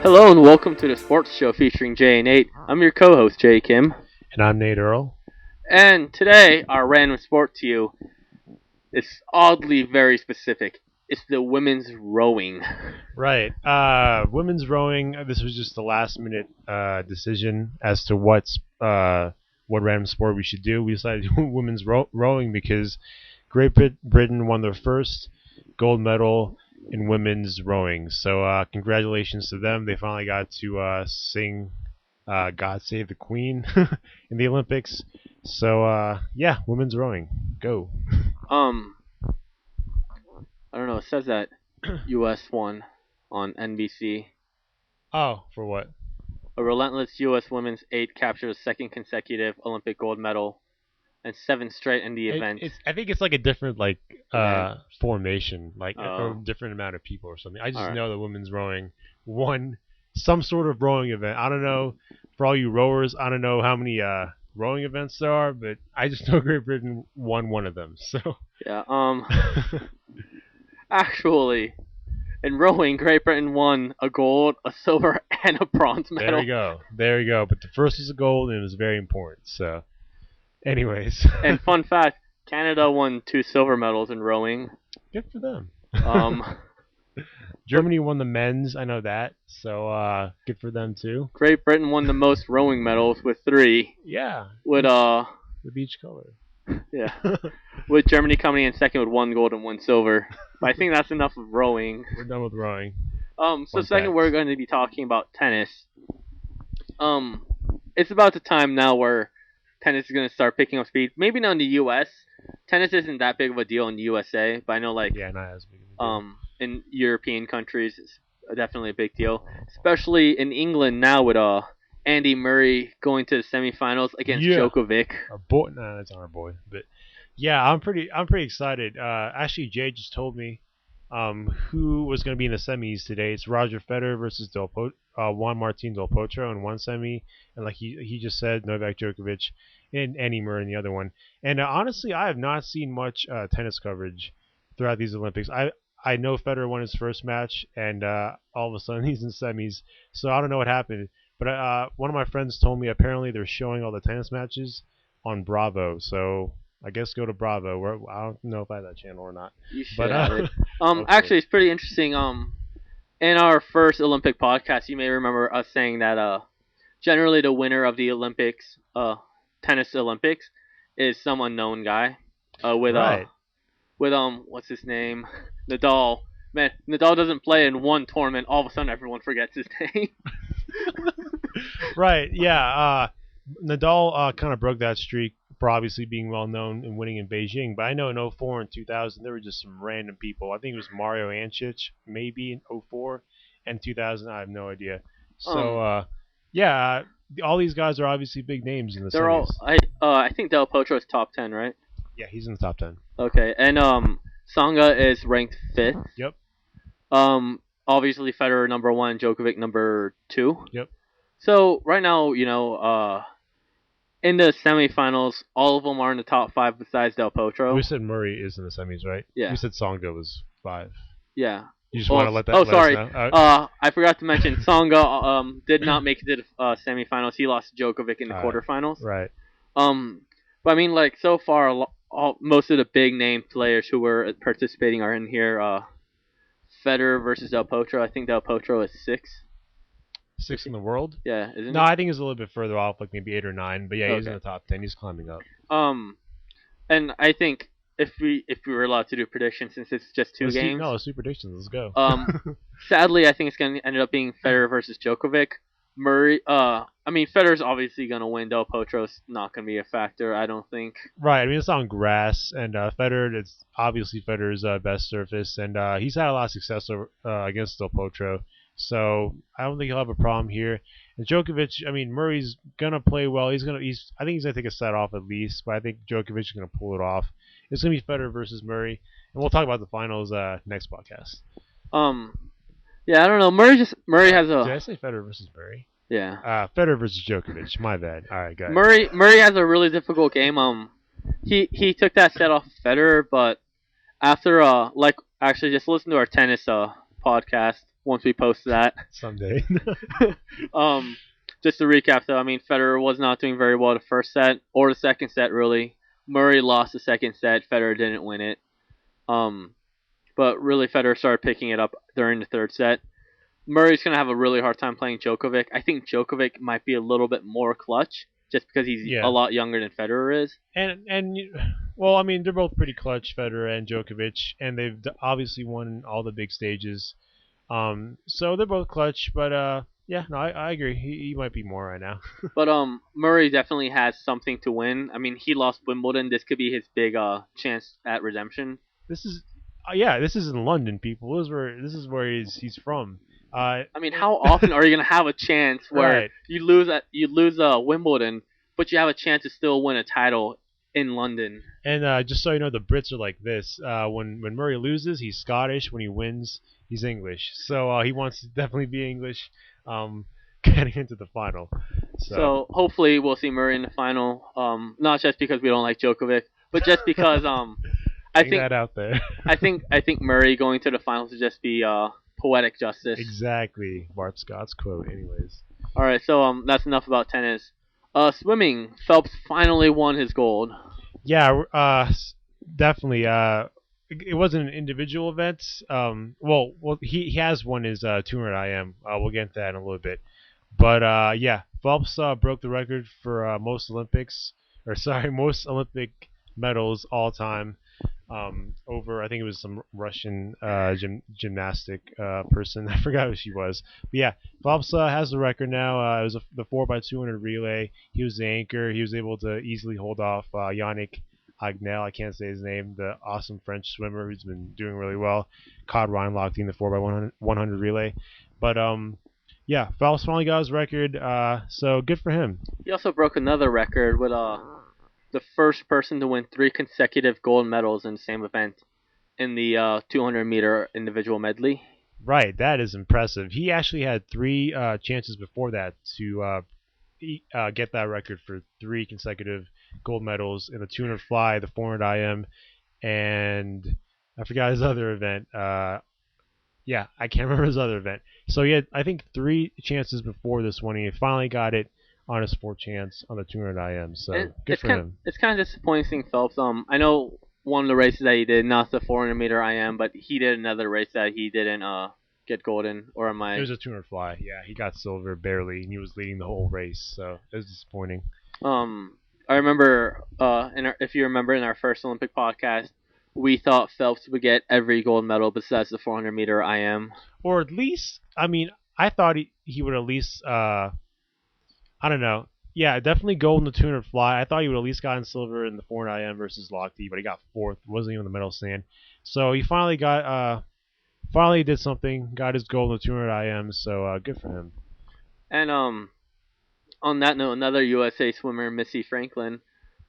Hello and welcome to the sports show featuring Jay and Nate. I'm your co-host, Jay Kim. And I'm Nate Earl. And today, our random sport to you is oddly very specific. It's the women's rowing. Right. Women's rowing, this was just the last minute decision as to what random sport we should do. We decided to do women's rowing because Great Britain won their first gold medal in women's rowing. So congratulations to them. They finally got to sing God Save the Queen in the Olympics. So, yeah, women's rowing. Go. I don't know, it says that U.S. won on NBC. Oh, for what? A relentless U.S. women's eight captured a second consecutive Olympic gold medal and 7 straight in the event. I think it's like a different formation, like Oh. a different amount of people or something. I just Alright. know that women's rowing won some sort of rowing event. I don't know, for all you rowers, I don't know how many rowing events there are, but I just know Great Britain won one of them. So Yeah, actually, in rowing, Great Britain won a gold, a silver, and a bronze medal. there you go. But the first was a gold, and it was very important. So, anyways, And fun fact, Canada won 2 silver medals in rowing. good for them. Germany won the men's, I know that. So good for them too. Great Britain won the most rowing medals with 3. Yeah. With each color. Yeah. With Germany coming in second with 1 gold and 1 silver. But I think that's enough of rowing. We're done with rowing. So Fun second facts. we're going to be talking about tennis. It's about the time now where tennis is going to start picking up speed. Maybe not in the US. Tennis isn't that big of a deal in the USA, but I know not as big of a deal. In European countries it's definitely a big deal. Especially in England now with Andy Murray going to the semifinals against Djokovic. Our boy, no, that's not our boy, but yeah, I'm pretty excited. Actually, Jay just told me who was going to be in the semis today. It's Roger Federer versus Juan Martín Del Potro in one semi, and like he just said, Novak Djokovic and Andy Murray in the other one. And honestly, I have not seen much tennis coverage throughout these Olympics. I know Federer won his first match, and all of a sudden he's in semis, so I don't know what happened. But one of my friends told me apparently they're showing all the tennis matches on Bravo, so I guess go to Bravo. I don't know if I have that channel or not. You should have it. Actually, it's pretty interesting. In our first Olympic podcast, you may remember us saying that generally the winner of the Olympics, tennis Olympics, is some unknown guy. Right. With what's his name? Nadal. Man, Nadal doesn't play in one tournament. All of a sudden, everyone forgets his name. Right, yeah. Nadal kind of broke that streak for obviously being well known and winning in Beijing. But I know in 2004 and 2000, there were just some random people. I think it was Mario Andrić, maybe in 2004 and 2000. I have no idea. So, yeah, all these guys are obviously big names in the semis. I think Del Potro is top 10, right? Yeah, he's in the top 10. Okay, and Tsonga is ranked 5th. Yep. Obviously Federer number 1, Djokovic number 2. Yep. So right now, in the semifinals, all of them are in the top 5 besides Del Potro. We said Murray is in the semis, right? Yeah. We said Tsonga was 5. Yeah. You just want to let that. Oh, sorry. Us know? I forgot to mention Tsonga did not make it to the semifinals. He lost to Djokovic in the quarterfinals. Right. But I mean, like so far, most of the big name players who were participating are in here. Federer versus Del Potro. I think Del Potro is 6. 6 in the world? Yeah, isn't No, I think it's a little bit further off, like maybe 8 or 9. But yeah, he's in the top 10. He's climbing up. And I think if we were allowed to do predictions, since it's just 2 games. Let's do predictions. Let's go. Sadly, I think it's going to end up being Federer versus Djokovic. Federer's obviously going to win. Del Potro's not going to be a factor, I don't think. Right. I mean, it's on grass, and Federer, it's obviously Federer's best surface, and he's had a lot of success against Del Potro. So I don't think he'll have a problem here. And Djokovic, Murray's gonna play well. I think he's gonna take a set off at least, but I think Djokovic is gonna pull it off. It's gonna be Federer versus Murray, and we'll talk about the finals next podcast. Yeah, I don't know. Murray has a. Did I say Federer versus Murray? Yeah. Federer versus Djokovic. My bad. All right, guys. Murray has a really difficult game. He took that set off Federer, but after just listen to our tennis podcast. once we post that. Someday. um, just to recap, though, I mean, Federer was not doing very well the first set or the second set, really. Murray lost the second set. Federer didn't win it. Um, but really, Federer started picking it up during the third set. Murray's going to have a really hard time playing Djokovic. I think Djokovic might be a little bit more clutch just because he's a Yeah. lot younger than Federer is. And well, I mean, they're both pretty clutch, Federer and Djokovic, and they've obviously won all the big stages. So they're both clutch, but yeah, no, I agree. He might be more right now. But Murray definitely has something to win. I mean, he lost Wimbledon. This could be his big chance at redemption. This is, yeah, this is in London, people. This is where he's from. I mean, how often are you gonna have a chance where Right. you lose Wimbledon, but you have a chance to still win a title in London? And just so you know, the Brits are like this. When Murray loses, he's Scottish. When he wins, he's English. So he wants to definitely be English, um, getting into the final. So hopefully we'll see Murray in the final. Not just because we don't like Djokovic, but just because I Getting think that out there. I think Murray going to the finals would just be poetic justice. Exactly. Bart Scott's quote. Anyways. All right, so that's enough about tennis. Swimming. Phelps finally won his gold. Yeah. Definitely. It wasn't an individual event. Well, he has won his 200 IM. We'll get into that in a little bit. But yeah, Phelps broke the record for most Olympics, or sorry, most Olympic medals all time. Over I think it was some Russian gymnastic person. I forgot who she was. But yeah, Phelps has the record now. It was the 4x200 relay. He was the anchor. He was able to easily hold off Yannick Agnel. I can't say his name. The awesome French swimmer who's been doing really well. Caught Ryan Lochte in the 4x100 relay. But yeah, Phelps finally got his record. So good for him. He also broke another record with the first person to win 3 consecutive gold medals in the same event in the 200-meter individual medley. Right, that is impressive. He actually had 3 chances before that to get that record for 3 consecutive gold medals in the 200 fly, the 400 IM, and I forgot his other event. Yeah, I can't remember his other event. So he had, I think, 3 chances before this one. He finally got it on his 4th chance on the 200 IM. So And good it's for kind him. it's kind of disappointing seeing Phelps. I know one of the races that he did, not the 400-meter IM, but he did another race that he didn't get golden. Or am It I? was a 200 fly. Yeah, he got silver barely, and he was leading the whole race. So it was disappointing. I remember if you remember in our first Olympic podcast, we thought Phelps would get every gold medal besides the 400-meter IM. Or at least, I mean, I thought he would at least, I don't know. Yeah, definitely gold in the 200 fly. I thought he would at least gotten silver in the 400 IM versus Lochte, but he got 4th. Wasn't even the medal stand. So he finally finally did something. Got his gold in the 200 IM. So good for him. And on that note, another USA swimmer, Missy Franklin,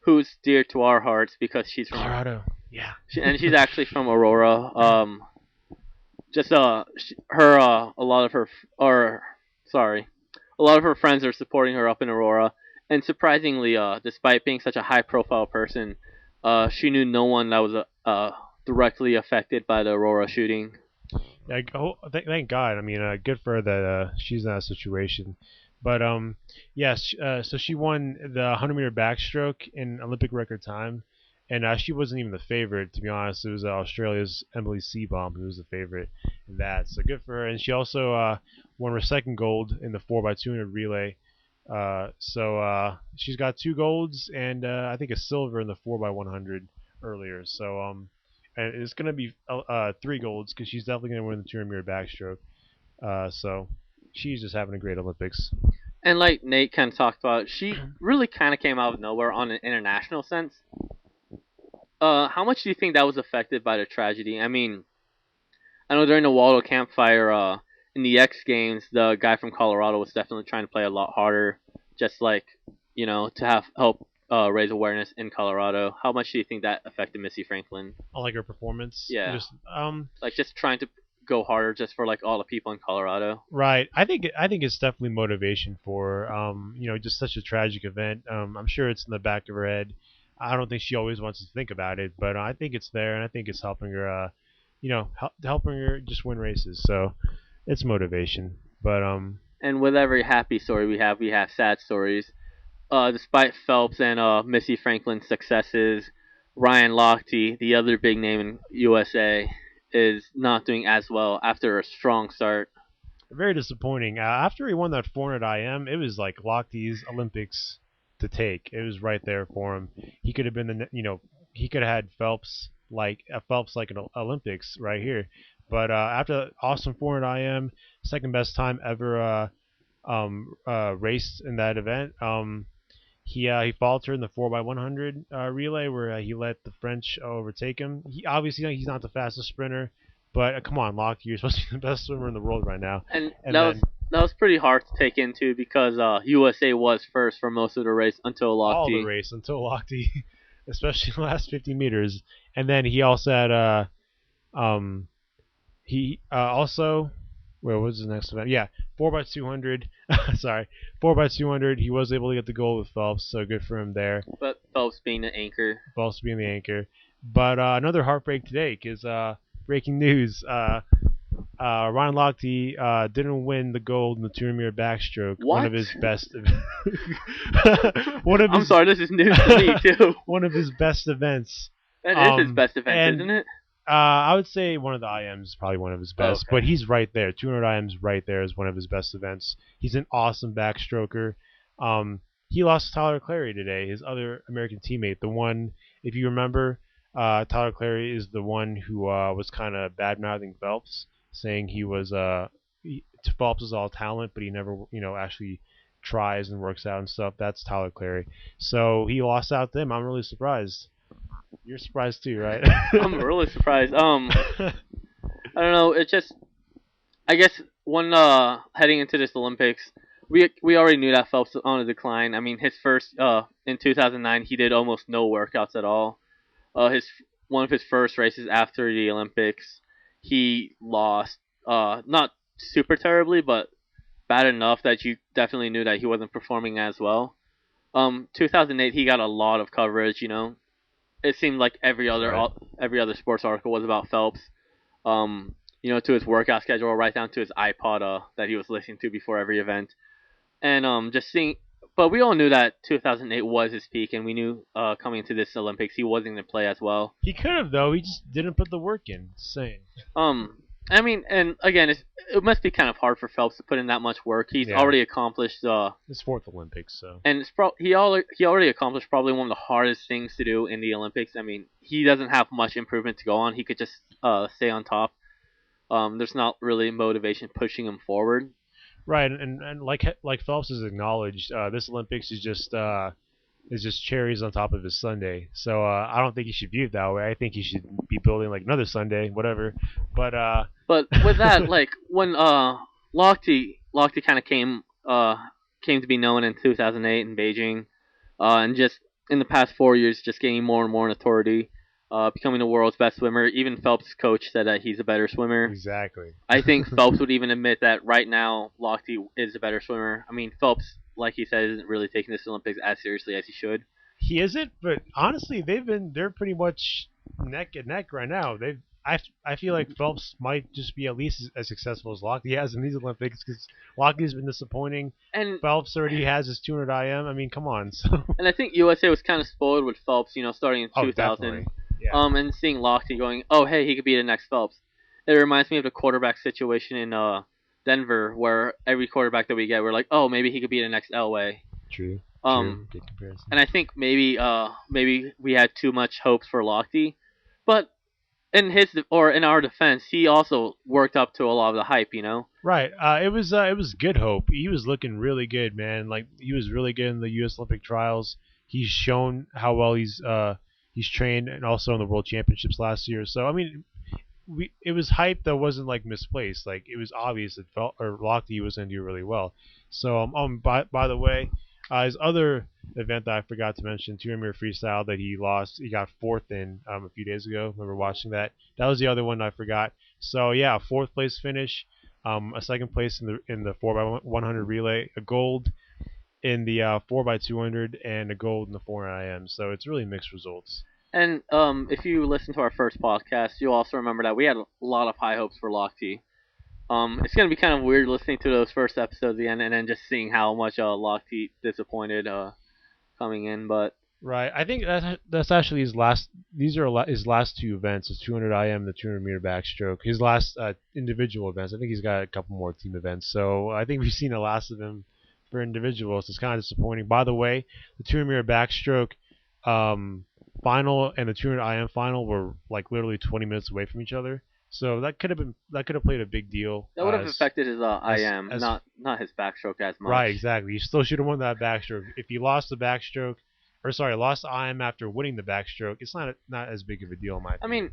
who's dear to our hearts because she's from Colorado. Yeah. and she's actually from Aurora. Just her a lot of her or sorry, a lot of her friends are supporting her up in Aurora, and surprisingly, despite being such a high-profile person, she knew no one that was directly affected by the Aurora shooting. Yeah, thank God. I mean, good for her that she's in that situation. But yes, so she won the 100-meter backstroke in Olympic record time, and she wasn't even the favorite, to be honest. It was Australia's Emily Seebohm who was the favorite in that. So good for her. And she also won her second gold in the 4x200 relay. So she's got 2 golds and I think a silver in the 4x100 earlier. So and it's going to be 3 golds because she's definitely going to win the 200-meter backstroke. So she's just having a great Olympics. And like Nate kind of talked about, she really kind of came out of nowhere on an international sense. How much do you think that was affected by the tragedy? I mean, I know during the Waldo campfire in the X Games, the guy from Colorado was definitely trying to play a lot harder, just like to have help raise awareness in Colorado. How much do you think that affected Missy Franklin? I like her performance. Yeah, Just like just trying to go harder just for like all the people in Colorado. right. I think it's definitely motivation for her. Just such a tragic event. I'm sure it's in the back of her head. I don't think she always wants to think about it, but I think it's there, and I think it's helping her. Helping her just win races. So it's motivation. But And with every happy story we have sad stories. Despite Phelps and Missy Franklin's successes, Ryan Lochte, the other big name in USA, is not doing as well after a strong start. very disappointing. After he won that 400 IM, it was like Lochte's Olympics to take. It was right there for him. He could have been he could have had Phelps like an Olympics right here. But after awesome 400 IM, second best time ever raced in that event. He faltered in the 4x100 relay where he let the French overtake him. He obviously he's not the fastest sprinter, but come on, Locke, you're supposed to be the best swimmer in the world right now. And And then that was pretty hard to take into because USA was first for most of the race until all the Lochte. race until Lochte, especially the last 50 meters, and then he also had um he also where was the next event? Yeah, 4x200. Sorry, 4x200. He was able to get the goal with Phelps, so good for him there. But Phelps being the anchor. Phelps being the anchor. But another heartbreak today because breaking news. Ryan Lochte didn't win the gold in the 200-meter backstroke. What? One of his best. One of his, I'm sorry, this is news to me too. One of his best events. That is his best event, isn't it? I would say one of the IMs is probably one of his best, Okay. but he's right there. 200 IMs right there is one of his best events. He's an awesome backstroker. He lost to Tyler Clary today, his other American teammate. The one, if you remember, Tyler Clary is the one who was kind of bad-mouthing Phelps, saying Phelps is all talent, but he never, actually tries and works out and stuff. That's Tyler Clary. So he lost out to him. I'm really surprised. You're surprised too, right? I'm really surprised. I don't know. It just, I guess, when heading into this Olympics, we already knew that Phelps was on a decline. I mean, his first in 2009, he did almost no workouts at all. His one of his first races after the Olympics, he lost. Not super terribly, but bad enough that you definitely knew that he wasn't performing as well. 2008, he got a lot of coverage. It seemed like Right. every other sports article was about Phelps. To his workout schedule, right down to his iPod that he was listening to before every event, and just seeing. But we all knew that 2008 was his peak, and we knew coming into this Olympics he wasn't going to play as well. He could have though. He just didn't put the work in. Insane. Um, I mean, and again, it must be kind of hard for Phelps to put in that much work. He's Yeah. already accomplished His fourth Olympics, so. and he already accomplished probably one of the hardest things to do in the Olympics. I mean, he doesn't have much improvement to go on. He could just stay on top. There's not really motivation pushing him forward. Right, and like Phelps has acknowledged, this Olympics is just cherries on top of his Sunday. So I don't think he should view it that way. I think he should be building like another Sunday, whatever. But But with that, like when Lochte kind of came to be known in 2008 in Beijing, and just in the past 4 years, just gaining more and more notoriety, becoming the world's best swimmer. Even Phelps' coach said that he's a better swimmer. exactly. I think Phelps would even admit that right now Lochte is a better swimmer. I mean, Phelps, like he said, isn't really taking this Olympics as seriously as he should. He isn't, but honestly, they're pretty much neck and neck right now. I feel like Phelps might just be at least as successful as Lochte has in these Olympics because Lochte's been disappointing. And Phelps already has his 200 IM. I mean, come on. So and I think USA was kind of spoiled with Phelps, starting in oh, 2000. definitely, yeah. And seeing Lochte going, oh hey, he could be the next Phelps. It reminds me of the quarterback situation in Denver, where every quarterback that we get, we're like, oh maybe he could be the next Elway. True. Um, Good comparison. and I think maybe we had too much hopes for Lochte, but in our defense, he also worked up to a lot of the hype. Right. It was good hope. He was looking really good, man. Like he was really good in the U.S. Olympic trials. He's shown how well he's trained, and also in the World Championships last year. So I mean, it was hype that wasn't like misplaced. Like it was obvious that Lochte was going to do really well. So by the way, his other event that I forgot to mention, 200-meter freestyle that he lost, he got fourth in a few days ago. Remember watching that? That was the other one I forgot. So yeah, fourth place finish, a second place in the 4x100 relay, a gold in the 4x200, and a gold in the 400 IM. So it's really mixed results. And if you listen to our first podcast, you'll also remember that we had a lot of high hopes for Lochte. It's gonna be kind of weird listening to those first episodes again, and then just seeing how much Lochte disappointed coming in. But Right. I think that's actually his last. These are his last two events: his 200 IM, the 200 meter backstroke. His last individual events. I think he's got a couple more team events. So I think we've seen the last of him for individuals. It's kind of disappointing. By the way, the 200 meter backstroke final and the 200 IM final were like literally 20 minutes away from each other. So that could have played a big deal. that would have affected his IM, As not his backstroke as much. Right, exactly. You still should have won that backstroke. If you lost the backstroke, or sorry, lost IM after winning the backstroke, it's not as big of a deal in my I opinion. mean,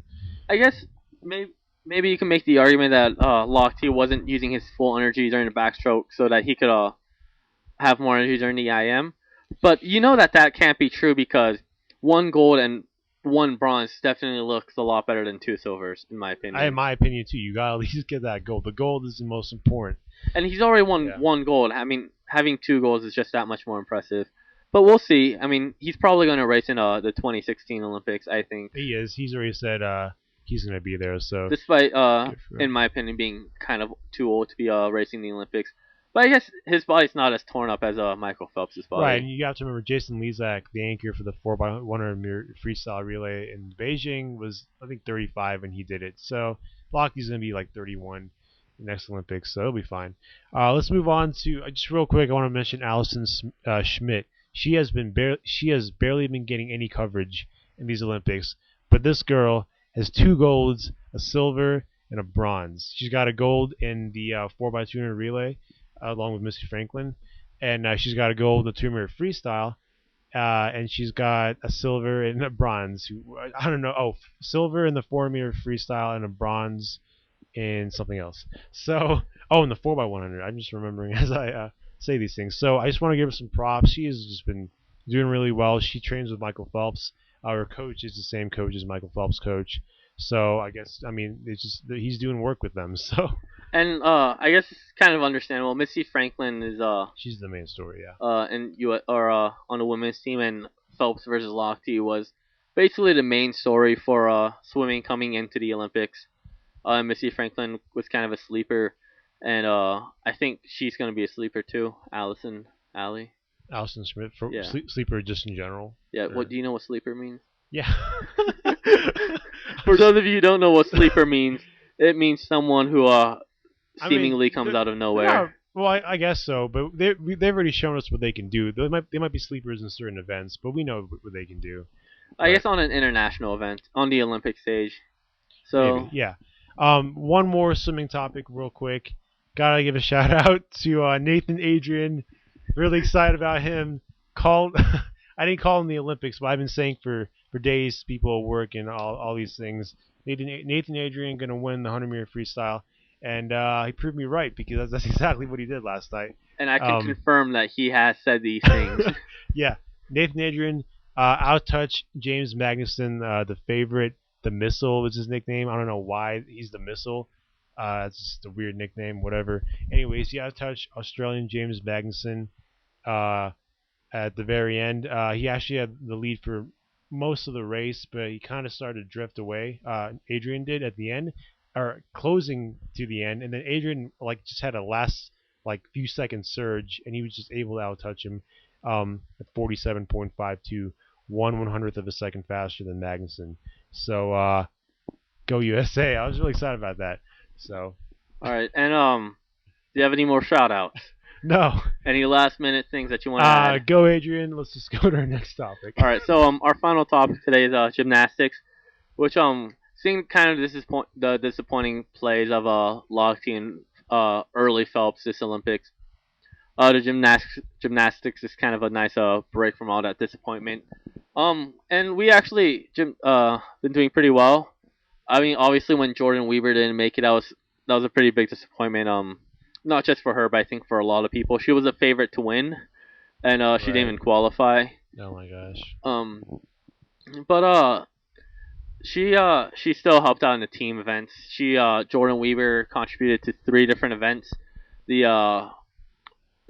I guess maybe you can make the argument that Lochte wasn't using his full energy during the backstroke so that he could have more energy during the IM. But you know that can't be true because one gold and one bronze definitely looks a lot better than two silvers, in my opinion. In my opinion too, you gotta at least get that gold. The gold is the most important. And he's already won one gold. I mean, having two golds is just that much more impressive. But we'll see. I mean, he's probably going to race in the 2016 Olympics, I think. He is. He's already said he's gonna be there. So despite, in my opinion, being kind of too old to be racing the Olympics. But I guess his body's not as torn up as Michael Phelps' body. Right, and you have to remember Jason Lezak, the anchor for the 4x100 meter freestyle relay in Beijing, was I think 35 when he did it. So Lochte's gonna be like 31 next Olympics, so it'll be fine. Let's move on to just real quick. I want to mention Allison Schmidt. She has barely been getting any coverage in these Olympics, but this girl has 2 golds, a silver, and a bronze. She's got a gold in the 4x200 relay, along with Missy Franklin, and she's got a gold in the 200 freestyle, and she's got a silver and a bronze. I don't know. Oh, silver in the 4-meter freestyle and a bronze in something else. So, in the 4x100. I'm just remembering as I say these things. So I just want to give her some props. She has just been doing really well. She trains with Michael Phelps. Her coach is the same coach as Michael Phelps' coach. So I guess it's just he's doing work with them. So. And I guess it's kind of understandable. Missy Franklin is she's the main story, yeah. On the women's team, and Phelps versus Lochte was basically the main story for swimming coming into the Olympics. Missy Franklin was kind of a sleeper, and I think she's gonna be a sleeper too. Allison Schmidt for sleeper just in general. Yeah. Or... What do you know what sleeper means? Yeah. For those of you who don't know what sleeper means, it means someone who seemingly comes out of nowhere. Yeah, well, I guess so, but they've already shown us what they can do. They might be sleepers in certain events, but we know what they can do. I guess on an international event, on the Olympic stage. So maybe, yeah. One more swimming topic, real quick. Gotta give a shout out to Nathan Adrian. Really excited about him. I didn't call him the Olympics, but I've been saying for days, people at work and all these things. Nathan Adrian gonna win the 100-meter freestyle. And he proved me right because that's exactly what he did last night. And I can confirm that he has said these things. Yeah. Nathan Adrian out-touched James Magnuson, the favorite. The Missile was his nickname. I don't know why he's the Missile. It's just a weird nickname, whatever. Anyways, he out-touched Australian James Magnuson at the very end. He actually had the lead for most of the race, but he kind of started to drift away. Adrian did at the end. Or closing to the end, and then Adrian just had a last few second surge, and he was just able to out-touch him at 47.52, 1/100th of a second faster than Magnuson. So go USA! I was really excited about that. So. All right, and do you have any more shout-outs? No. Any last-minute things that you want to add? Go Adrian. Let's just go to our next topic. All right, so our final topic today is gymnastics, which seeing kind of the disappointing plays of Lochte and early Phelps this Olympics. The gymnastics is kind of a nice break from all that disappointment. And we actually been doing pretty well. I mean, obviously when Jordan Weber didn't make it, that was a pretty big disappointment. Not just for her, but I think for a lot of people. She was a favorite to win, and she didn't even qualify. Oh my gosh. But she still helped out in the team events. Jordan Weber contributed to 3 different events: the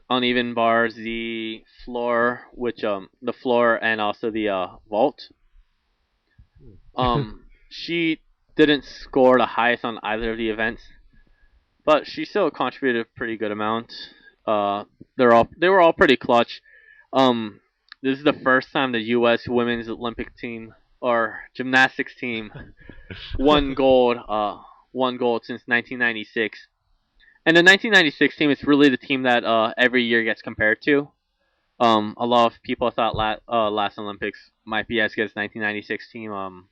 uneven bars, the floor, the floor, and also the vault. She didn't score the highest on either of the events, but she still contributed a pretty good amount. Uh, they were all pretty clutch. Um, this is the first time the U.S. women's Olympic team or gymnastics team won gold. Won gold since 1996. And the 1996 team is really the team that every year gets compared to. A lot of people thought last Olympics might be as good as 1996 team.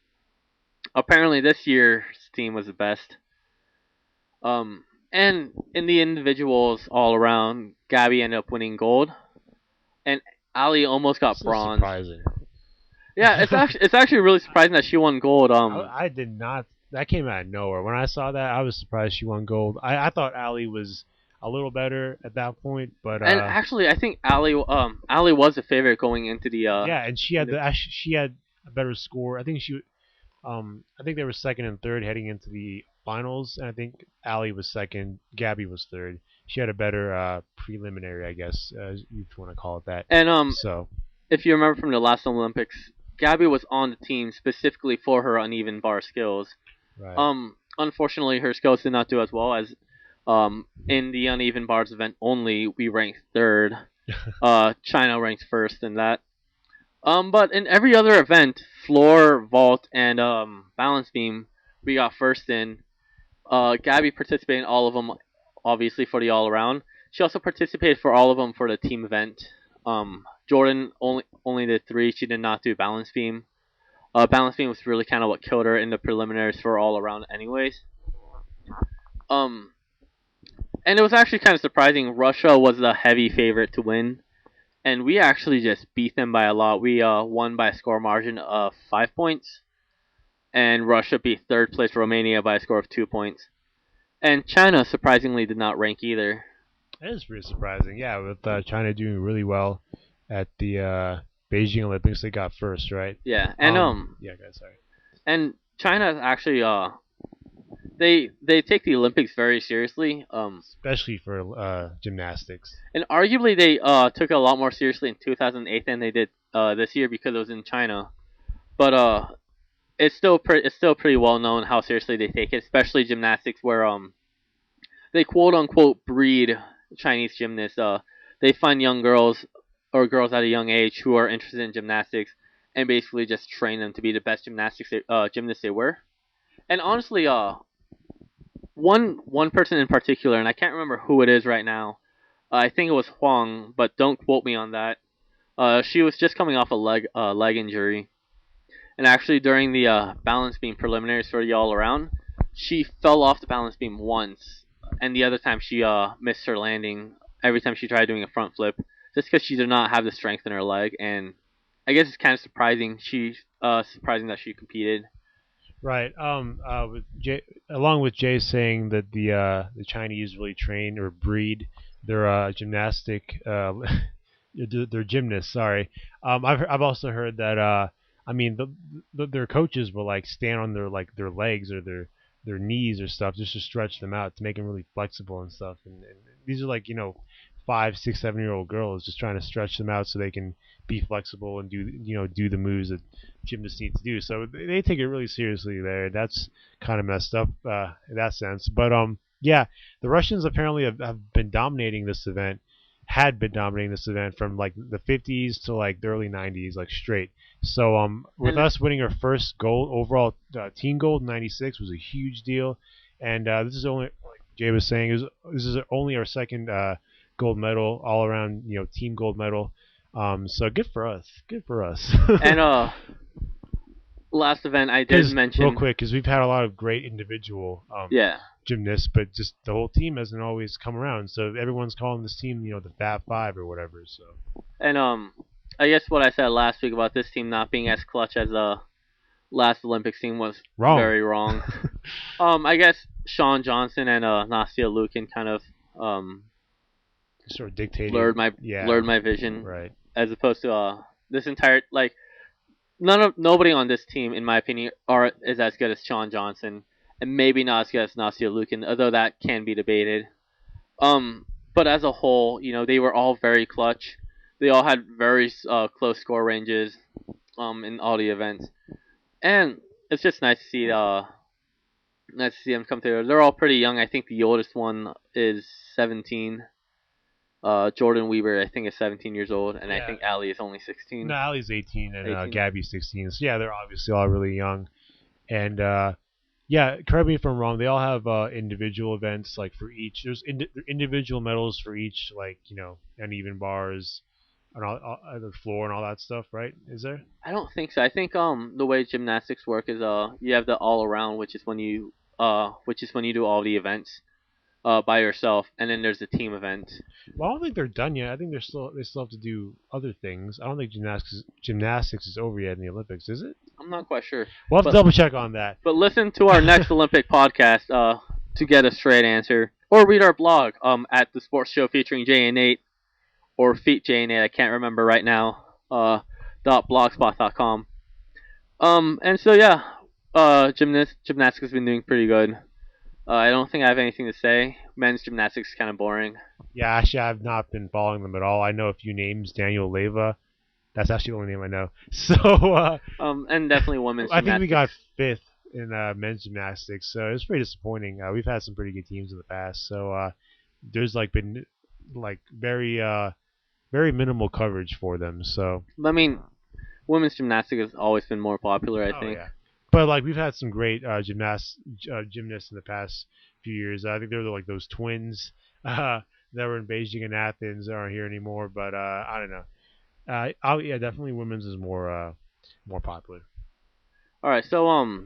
Apparently this year's team was the best. And in the individuals all around, Gabby ended up winning gold, and Ali almost got So bronze. surprising. Yeah, it's actually really surprising that she won gold. I did not. That came out of nowhere. When I saw that, I was surprised she won gold. I thought Ali was a little better at that point, but And actually, I think Ali was the favorite going into the yeah, and she had a better score. I think they were second and third heading into the finals, and I think Ali was second, Gabby was third. She had a better preliminary, I guess, if you want to call it that. and So if you remember from the last Olympics, Gabby was on the team specifically for her uneven bar skills. right. Unfortunately, her skills did not do as well as in the uneven bars event only. We ranked third. China ranked first in that. But in every other event, floor, vault, and balance beam, we got first in. Gabby participated in all of them, obviously for the all around. She also participated for all of them for the team event. Jordan only did three. She did not do balance beam. Balance beam was really kind of what killed her in the preliminaries for all around, anyways. Um, and it was actually kind of surprising. Russia was the heavy favorite to win, and we actually just beat them by a lot. We won by a score margin of 5 points, and Russia beat third place Romania by a score of 2 points. And China surprisingly did not rank either. That is pretty surprising. Yeah, with China doing really well at the Beijing Olympics, they got first, right? Yeah, and Yeah, guys, sorry. and China actually they take the Olympics very seriously. Especially for gymnastics. And arguably they took it a lot more seriously in 2008 than they did this year because it was in China. But it's still pretty well known how seriously they take it, especially gymnastics, where they quote unquote breed Chinese gymnasts. They find young girls or girls at a young age who are interested in gymnastics and basically just train them to be the best gymnasts they were. And honestly, one person in particular, and I can't remember who it is right now. I think it was Huang, but don't quote me on that. She was just coming off a leg injury, and actually during the balance beam preliminaries for the all around, she fell off the balance beam once, and the other time she missed her landing every time she tried doing a front flip, just because she did not have the strength in her leg. And I guess it's kind of surprising. Surprising that she competed. Right. With Jay, along with Jay saying that the Chinese really train or breed their gymnastic their gymnasts. Sorry. I've also heard that I mean their coaches will like stand on their legs or their knees or stuff just to stretch them out to make them really flexible and stuff. And these are like 5, 6, 7-year-old girls just trying to stretch them out so they can be flexible and do the moves that gymnasts need to do. So they take it really seriously there. That's kind of messed up in that sense. But yeah, the Russians apparently have been dominating this event. Had been dominating this event from like the 50s to like the early 90s, like straight. So with And us winning our first gold overall team gold in '96 was a huge deal, and this is only like Jay was saying this is only our second gold medal all around team gold medal. So good for us. Good for us. and last event I did Because mention. real quick, because we've had a lot of great individual Yeah, gymnasts, but just the whole team hasn't always come around. So everyone's calling this team, the Fab Five or whatever. So and I guess what I said last week about this team not being as clutch as last Olympics team was wrong. very wrong. I guess Sean Johnson and Nastia Lukin kind of Sort of dictating. blurred my vision, Right. as opposed to this entire like nobody on this team, in my opinion, is as good as Sean Johnson, and maybe not as good as Nastia Lukin, although that can be debated. But as a whole, they were all very clutch. They all had very close score ranges in all the events, and it's just nice to see Nice to see them come through. They're all pretty young. I think the oldest one is 17. Jordan Weaver, I think, is 17 years old, and I Yeah. think Ali is only 16. No, Ali's 18 and 18. Gabby's 16. So yeah, they're obviously all really young. And yeah, correct me if I'm wrong. They all have individual events like for each. There's individual medals for each, like uneven bars, and the floor and all that stuff, right? Is there? I don't think so. I think the way gymnastics work is you have the all around, which is when you do all the events by yourself, and then there's the team event. Well, I don't think they're done yet. I think they still have to do other things. I don't think gymnastics is over yet in the Olympics, is it? I'm not quite sure. We'll have to double check on that. But listen to our next Olympic podcast to get a straight answer, or read our blog at the Sports Show featuring Jay and Nate, or Feet Jay and Nate. I can't remember right now. .blogspot.com. And so yeah, gymnastics has been doing pretty good. I don't think I have anything to say. Men's gymnastics is kind of boring. Yeah, actually, I've not been following them at all. I know a few names. Daniel Leva. That's actually the only name I know. So, and definitely women's. I think we got fifth in men's gymnastics, so it's pretty disappointing. We've had some pretty good teams in the past, so there's been very minimal coverage for them. So, I mean, women's gymnastics has always been more popular, I think. Yeah. But we've had some great gymnasts in the past few years. I think they're those twins that were in Beijing and Athens aren't here anymore. But I don't know. Yeah, definitely women's is more popular. All right, so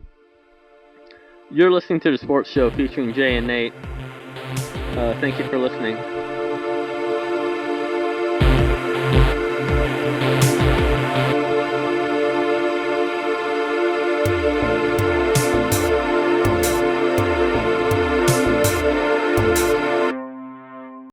you're listening to the Sports Show featuring Jay and Nate. Thank you for listening.